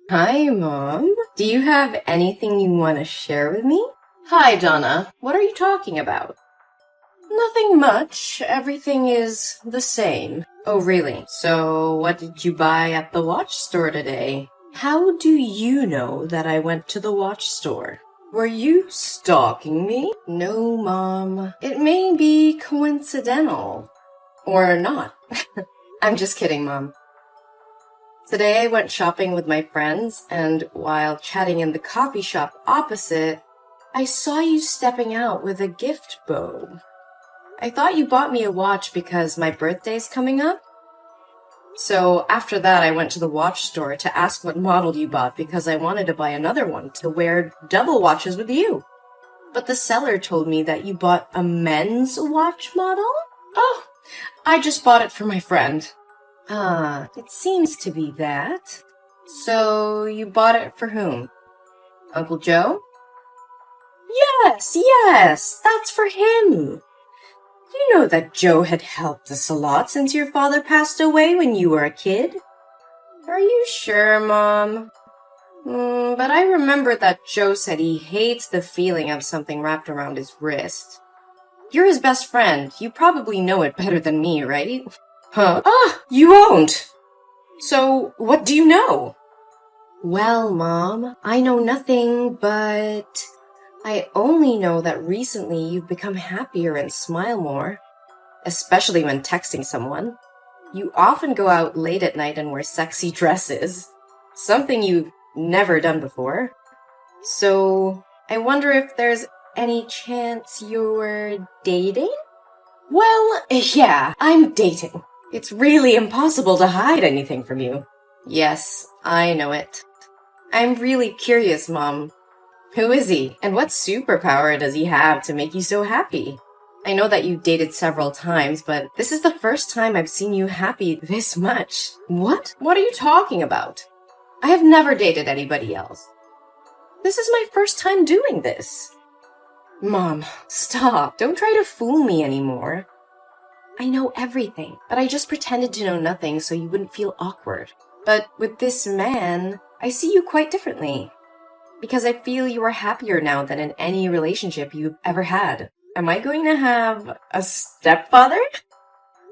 Hi, Mom. Do you have anything you want to share with me? Hi, Donna. What are you talking about? Nothing much. Everything is the same. Oh, really? So, what did you buy at the watch store today? How do you know that I went to the watch store? Were you stalking me? No, Mom. It may be coincidental. Or not. I'm just kidding, Mom. Today I went shopping with my friends, and while chatting in the coffee shop opposite, I saw you stepping out with a gift bow. I thought you bought me a watch because my birthday's coming up. So after that, I went to the watch store to ask what model you bought because I wanted to buy another one to wear double watches with you. But the seller told me that you bought a men's watch model? Oh, I just bought it for my friend. Ah, it seems to be that. So, you bought it for whom? Uncle Joe? Yes, that's for him. You know that Joe had helped us a lot since your father passed away when you were a kid. Are you sure, Mom? But I remember that Joe said he hates the feeling of something wrapped around his wrist. You're his best friend. You probably know it better than me, right? Huh? Ah, you won't! So, what do you know? Well, Mom, I know nothing, but I only know that recently you've become happier and smile more, especially when texting someone. You often go out late at night and wear sexy dresses, something you've never done before. So, I wonder if there's any chance you're dating? Well, yeah, I'm dating. It's really impossible to hide anything from you. Yes, I know it. I'm really curious, Mom. Who is he, and what superpower does he have to make you so happy? I know that you've dated several times, but this is the first time I've seen you happy this much. What? What are you talking about? I have never dated anybody else. This is my first time doing this. Mom, stop. Don't try to fool me anymore. I know everything, but I just pretended to know nothing so you wouldn't feel awkward. But with this man, I see you quite differently. Because I feel you are happier now than in any relationship you've ever had. Am I going to have a stepfather?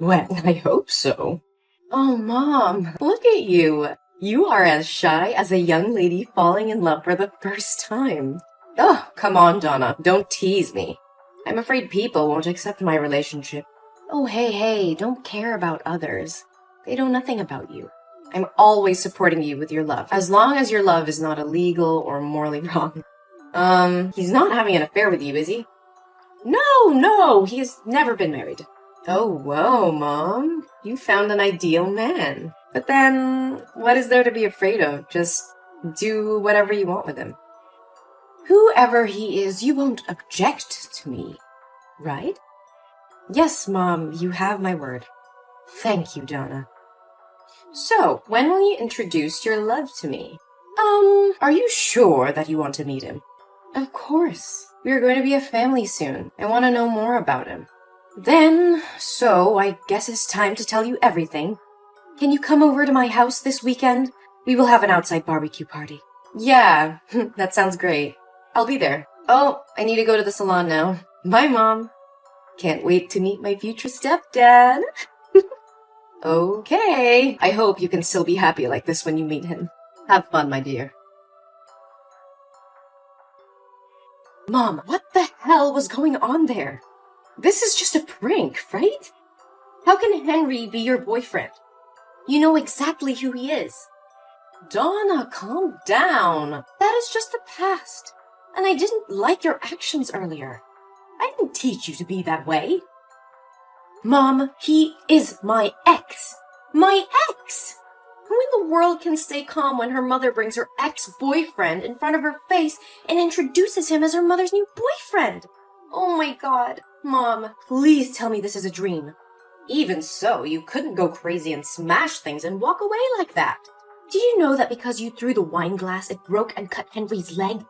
Well, I hope so. Oh, Mom, look at you. You are as shy as a young lady falling in love for the first time. Oh, come on, Donna. Don't tease me. I'm afraid people won't accept my relationship. Oh, hey, don't care about others. They know nothing about you. I'm always supporting you with your love, as long as your love is not illegal or morally wrong. He's not having an affair with you, is he? No, he has never been married. Oh, whoa, Mom. You found an ideal man. But then, what is there to be afraid of? Just do whatever you want with him. Whoever he is, you won't object to me, right? Yes, Mom, you have my word. Thank you, Donna. So, when will you introduce your love to me? Are you sure that you want to meet him? Of course. We are going to be a family soon. I want to know more about him. So I guess it's time to tell you everything. Can you come over to my house this weekend? We will have an outside barbecue party. Yeah, that sounds great. I'll be there. Oh, I need to go to the salon now. Bye, Mom. Can't wait to meet my future stepdad. Okay. I hope you can still be happy like this when you meet him. Have fun, my dear. Mom, what the hell was going on there? This is just a prank, right? How can Henry be your boyfriend? You know exactly who he is. Donna, calm down. That is just the past. And I didn't like your actions earlier. I didn't teach you to be that way. Mom, he is my ex. My ex! Who in the world can stay calm when her mother brings her ex-boyfriend in front of her face and introduces him as her mother's new boyfriend? Oh my God. Mom, please tell me this is a dream. Even so, you couldn't go crazy and smash things and walk away like that. Did you know that because you threw the wine glass, it broke and cut Henry's leg?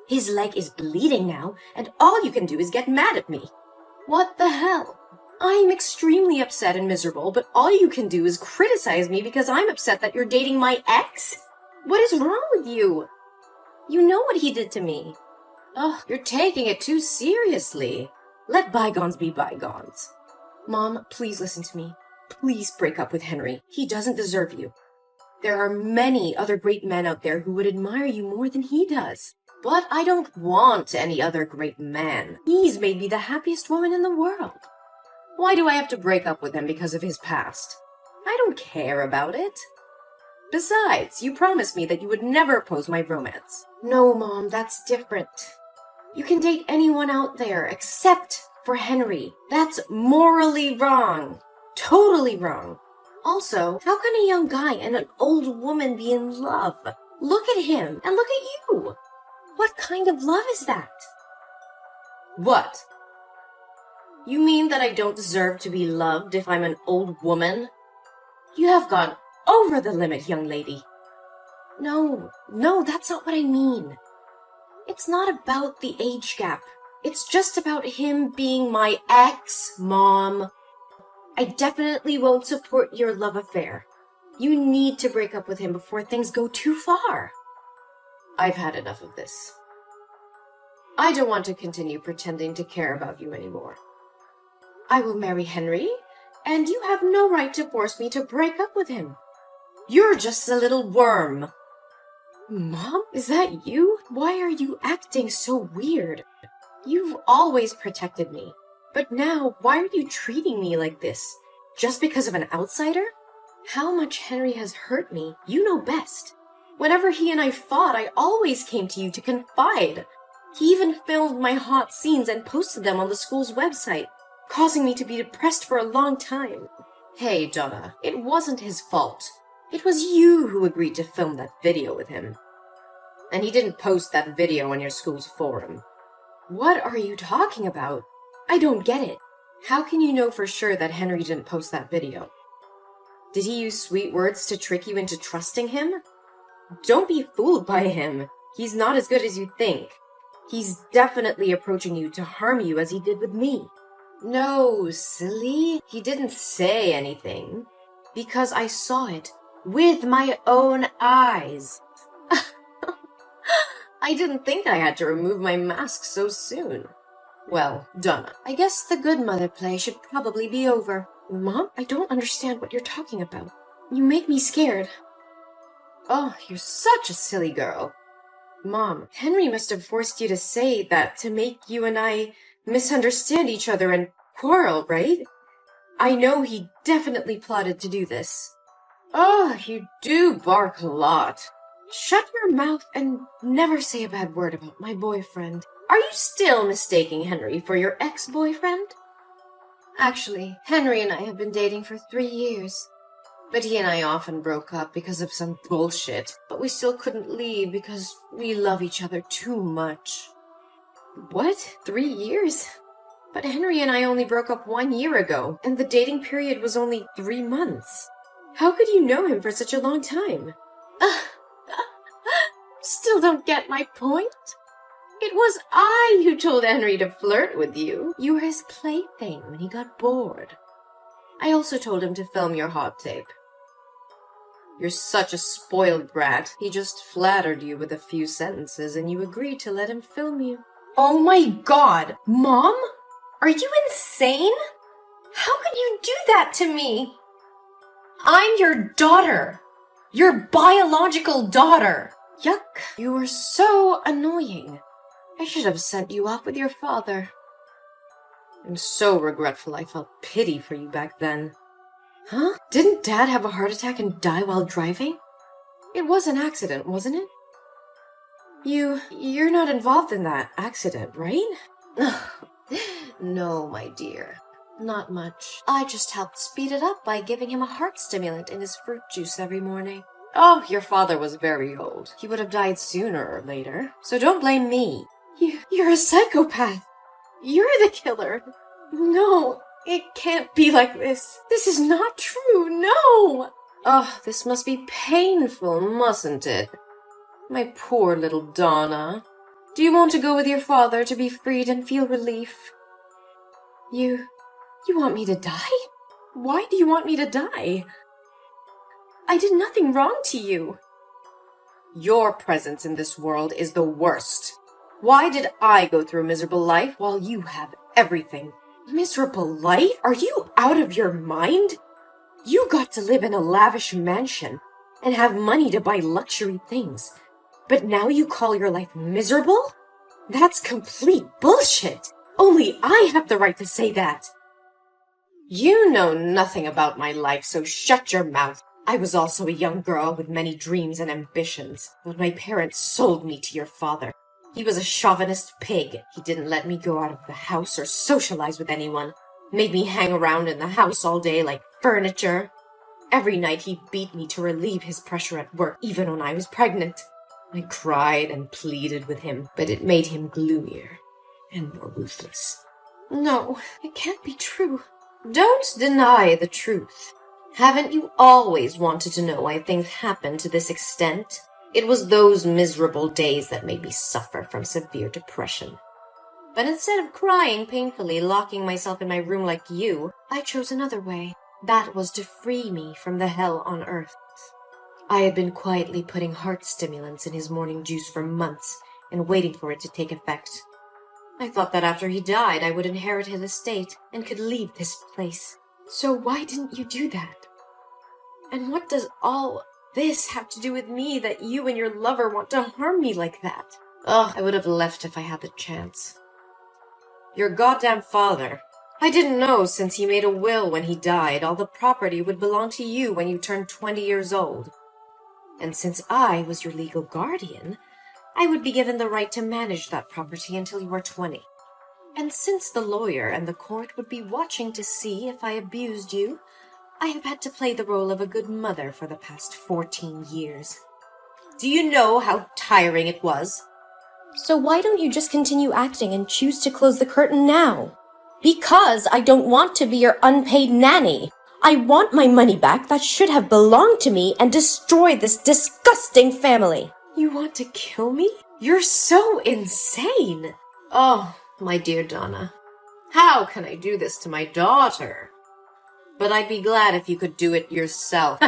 His leg is bleeding now, and all you can do is get mad at me. What the hell? I'm extremely upset and miserable, but all you can do is criticize me because I'm upset that you're dating my ex? What is wrong with you? You know what he did to me. Oh, you're taking it too seriously. Let bygones be bygones. Mom, please listen to me. Please break up with Henry. He doesn't deserve you. There are many other great men out there who would admire you more than he does. But I don't want any other great man. He's made me the happiest woman in the world. Why do I have to break up with him because of his past? I don't care about it. Besides, you promised me that you would never oppose my romance. No, Mom, that's different. You can date anyone out there except for Henry. That's morally wrong. Totally wrong. Also, how can a young guy and an old woman be in love? Look at him and look at you. What kind of love is that? What? You mean that I don't deserve to be loved if I'm an old woman? You have gone over the limit, young lady. No, that's not what I mean. It's not about the age gap. It's just about him being my ex, Mom. I definitely won't support your love affair. You need to break up with him before things go too far. I've had enough of this. I don't want to continue pretending to care about you anymore. I will marry Henry, and you have no right to force me to break up with him. You're just a little worm. Mom, is that you? Why are you acting so weird? You've always protected me. But now, why are you treating me like this? Just because of an outsider? How much Henry has hurt me, you know best. Whenever he and I fought, I always came to you to confide. He even filmed my hot scenes and posted them on the school's website, causing me to be depressed for a long time. Hey, Donna, it wasn't his fault. It was you who agreed to film that video with him. And he didn't post that video on your school's forum. What are you talking about? I don't get it. How can you know for sure that Henry didn't post that video? Did he use sweet words to trick you into trusting him? Don't be fooled by him. He's not as good as you think. He's definitely approaching you to harm you as he did with me. No, silly. He didn't say anything. Because I saw it with my own eyes. I didn't think I had to remove my mask so soon. Well, Donna, I guess the good mother play should probably be over. Mom, I don't understand what you're talking about. You make me scared. Oh, you're such a silly girl. Mom, Henry must have forced you to say that to make you and I misunderstand each other and quarrel, right? I know he definitely plotted to do this. Oh, you do bark a lot. Shut your mouth and never say a bad word about my boyfriend. Are you still mistaking Henry for your ex-boyfriend? Actually, Henry and I have been dating for 3 years. But he and I often broke up because of some bullshit. But we still couldn't leave because we love each other too much. What? 3 years? But Henry and I only broke up 1 year ago, and the dating period was only 3 months. How could you know him for such a long time? Still don't get my point? It was I who told Henry to flirt with you. You were his plaything when he got bored. I also told him to film your hot tape. You're such a spoiled brat. He just flattered you with a few sentences and you agreed to let him film you. Oh my God! Mom? Are you insane? How could you do that to me? I'm your daughter. Your biological daughter. Yuck. You were so annoying. I should have sent you off with your father. I'm so regretful I felt pity for you back then. Huh? Didn't Dad have a heart attack and die while driving? It was an accident, wasn't it? You're not involved in that accident, right? No, my dear. Not much. I just helped speed it up by giving him a heart stimulant in his fruit juice every morning. Oh, your father was very old. He would have died sooner or later. So don't blame me. You're a psychopath. You're the killer. No, it can't be like this. This is not true. No. Oh, this must be painful, mustn't it? My poor little Donna. Do you want to go with your father to be freed and feel relief? You want me to die? Why do you want me to die? I did nothing wrong to you. Your presence in this world is the worst. Why did I go through a miserable life while you have everything? Miserable life? Are you out of your mind? You got to live in a lavish mansion and have money to buy luxury things. But now you call your life miserable? That's complete bullshit. Only I have the right to say that. You know nothing about my life, so shut your mouth. I was also a young girl with many dreams and ambitions, but my parents sold me to your father. He was a chauvinist pig. He didn't let me go out of the house or socialize with anyone. Made me hang around in the house all day like furniture. Every night he beat me to relieve his pressure at work, even when I was pregnant. I cried and pleaded with him, but it made him gloomier and more ruthless. No, it can't be true. Don't deny the truth. Haven't you always wanted to know why things happen to this extent? It was those miserable days that made me suffer from severe depression. But instead of crying painfully, locking myself in my room like you, I chose another way. That was to free me from the hell on earth. I had been quietly putting heart stimulants in his morning juice for months and waiting for it to take effect. I thought that after he died, I would inherit his estate and could leave this place. So why didn't you do that? And what does all this have to do with me that you and your lover want to harm me like that? Ugh, I would have left if I had the chance. Your goddamn father. I didn't know since he made a will when he died, all the property would belong to you when you turned 20 years old. And since I was your legal guardian, I would be given the right to manage that property until you were 20. And since the lawyer and the court would be watching to see if I abused you, I have had to play the role of a good mother for the past 14 years. Do you know how tiring it was? So why don't you just continue acting and choose to close the curtain now? Because I don't want to be your unpaid nanny. I want my money back that should have belonged to me and destroy this disgusting family. You want to kill me? You're so insane. Oh, my dear Donna, how can I do this to my daughter? But I'd be glad if you could do it yourself.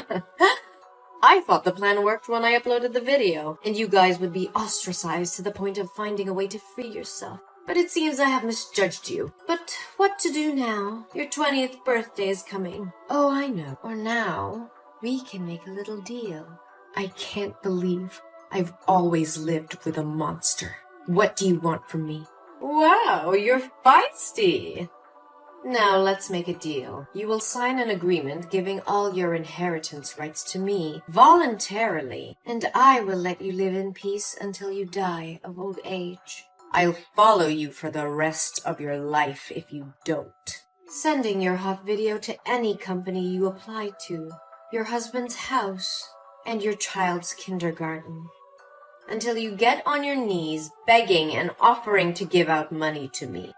I thought the plan worked when I uploaded the video, and you guys would be ostracized to the point of finding a way to free yourself. But it seems I have misjudged you. But what to do now? Your 20th birthday is coming. Oh, I know. Or now, we can make a little deal. I can't believe I've always lived with a monster. What do you want from me? Wow, you're feisty. Now let's make a deal. You will sign an agreement giving all your inheritance rights to me voluntarily, and I will let you live in peace until you die of old age. I'll follow you for the rest of your life if you don't. Sending your hot video to any company you apply to, your husband's house, and your child's kindergarten. Until you get on your knees begging and offering to give out money to me.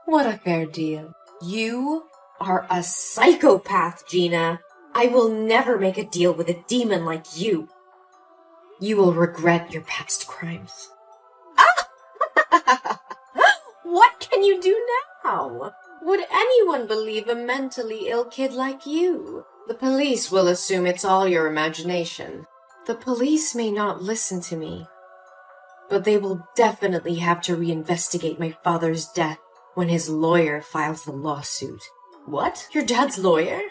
What a fair deal. You are a psychopath, Gina. I will never make a deal with a demon like you. You will regret your past crimes. What can you do now? Would anyone believe a mentally ill kid like you? The police will assume it's all your imagination. The police may not listen to me, but they will definitely have to reinvestigate my father's death when his lawyer files the lawsuit. What? Your dad's lawyer?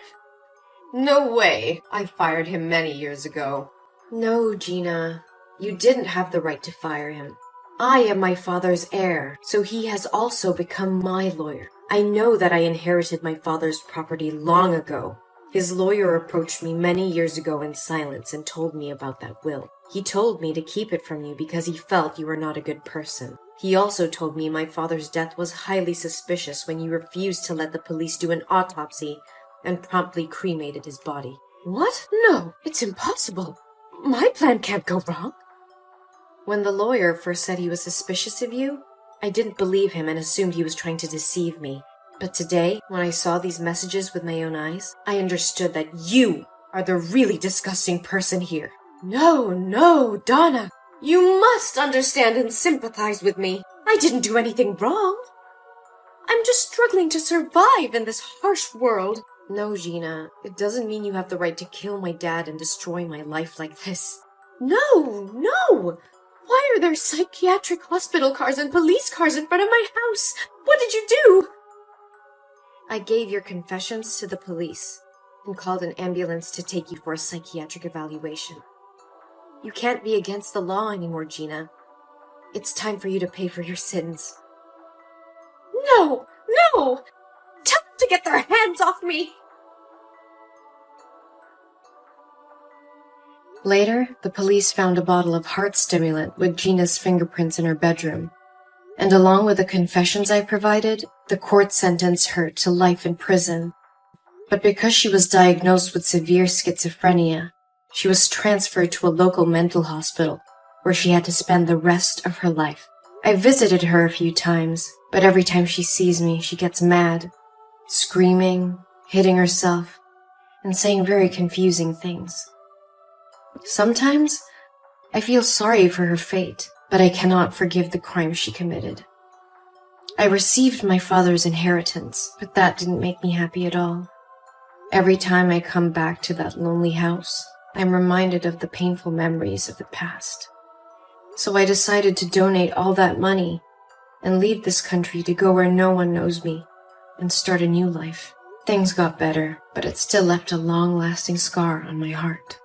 No way. I fired him many years ago. No, Gina. You didn't have the right to fire him. I am my father's heir, so he has also become my lawyer. I know that I inherited my father's property long ago. His lawyer approached me many years ago in silence and told me about that will. He told me to keep it from you because he felt you were not a good person. He also told me my father's death was highly suspicious when you refused to let the police do an autopsy and promptly cremated his body. What? No, it's impossible. My plan can't go wrong. When the lawyer first said he was suspicious of you, I didn't believe him and assumed he was trying to deceive me. But today, when I saw these messages with my own eyes, I understood that you are the really disgusting person here. No, Donna. You must understand and sympathize with me. I didn't do anything wrong. I'm just struggling to survive in this harsh world. No, Gina, it doesn't mean you have the right to kill my dad and destroy my life like this. No, no! Why are there psychiatric hospital cars and police cars in front of my house? What did you do? I gave your confessions to the police and called an ambulance to take you for a psychiatric evaluation. You can't be against the law anymore, Gina. It's time for you to pay for your sins. No! No! Tell them to get their hands off me! Later, the police found a bottle of heart stimulant with Gina's fingerprints in her bedroom. And along with the confessions I provided, the court sentenced her to life in prison. But because she was diagnosed with severe schizophrenia, she was transferred to a local mental hospital where she had to spend the rest of her life. I visited her a few times, but every time she sees me, she gets mad, screaming, hitting herself, and saying very confusing things. Sometimes, I feel sorry for her fate, but I cannot forgive the crime she committed. I received my father's inheritance, but that didn't make me happy at all. Every time I come back to that lonely house, I'm reminded of the painful memories of the past. So I decided to donate all that money and leave this country to go where no one knows me and start a new life. Things got better, but it still left a long-lasting scar on my heart.